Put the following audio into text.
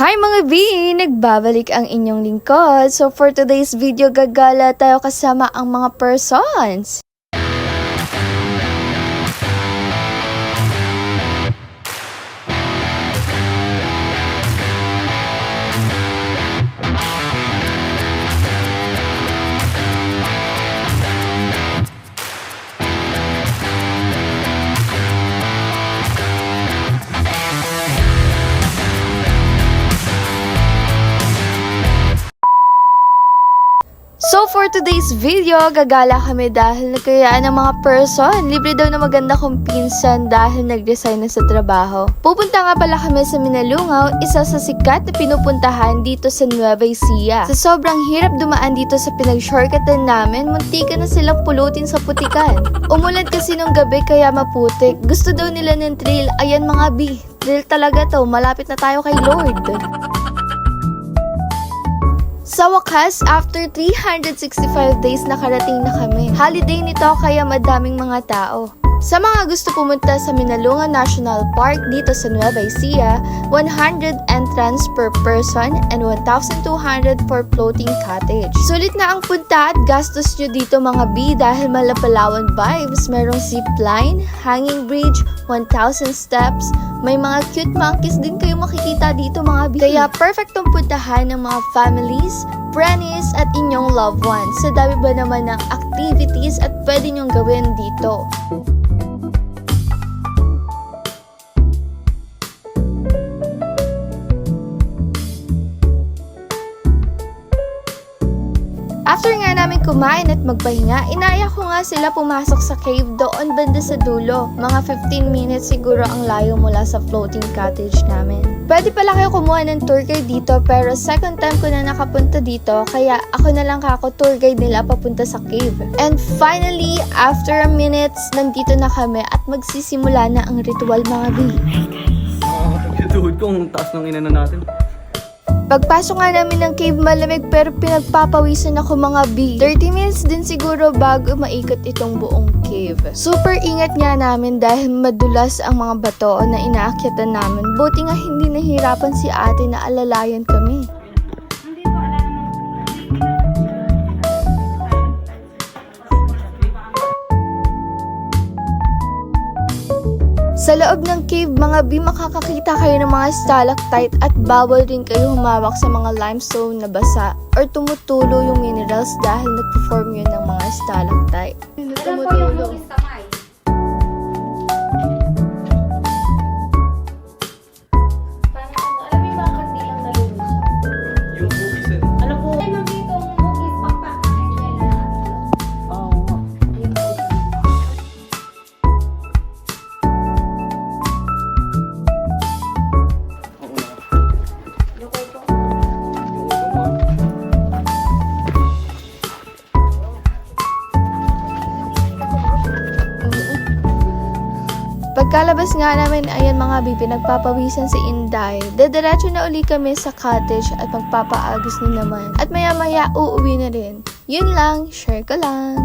Hi mga B! Nagbabalik ang inyong lingkod. So for today's video, gagala tayo kasama ang mga persons. So for today's video, gagala kami dahil nagkayaan ng mga person. Libre daw na maganda kong pinsan dahil nag-resign na sa trabaho. Pupunta nga pala kami sa Minalungaw, isa sa sikat na pinupuntahan dito sa Nueva Ecija. Sa sobrang hirap dumaan dito sa pinag-shortcutan namin, muntikan na silang pulutin sa putikan. Umulan kasi nung gabi kaya maputik. Gusto daw nila ng thrill. Ayan mga B, thrill talaga to. Malapit na tayo kay Lord. Sa wakas, after 365 days nakarating na kami. Holiday nito kaya madaming mga tao. Sa mga gusto pumunta sa Minalungaw National Park dito sa Nueva Ecija, 100 entrance per person and 1,200 for floating cottage. Sulit na ang punta at gastos nyo dito mga B dahil malapalawan vibes. Merong zipline, hanging bridge, 1,000 steps. May mga cute monkeys din kayo makikita dito mga B. Kaya perfectong puntahan ng mga families, friends at inyong loved ones. Sa dami ba naman ng activities at pwede nyong gawin dito. After nga namin kumain at magpahinga, inaya ko nga sila pumasok sa cave doon banda sa dulo. Mga 15 minutes siguro ang layo mula sa floating cottage namin. Pwede pala kayo kumuha ng tour guide dito pero second time ko na nakapunta dito kaya ako na lang kako tour guide nila papunta sa cave. And finally, after a minutes, nandito na kami at magsisimula na ang ritual mga B. Dude, kung taas ng inano natin. Pagpasok nga namin ng cave, malamig pero pinagpapawisan ako mga B. 30 minutes din siguro bago maikot itong buong cave. Super ingat nga namin dahil madulas ang mga bato na inaakyatan namin. Buti nga hindi nahirapan si ate na alalayan kami. Sa loob ng cave, mga B, makakakita kayo ng mga stalactite at bawal rin kayo humawak sa mga limestone na basa or tumutulo yung minerals dahil nag-form yun ng mga stalactite. Tumutulo. Pagkalabas nga namin, ayan mga B, pinagpapawisan si Inday. Dediretso na uli kami sa cottage at magpapaagos na naman. At maya maya uuwi na rin. Yun lang, share ko lang.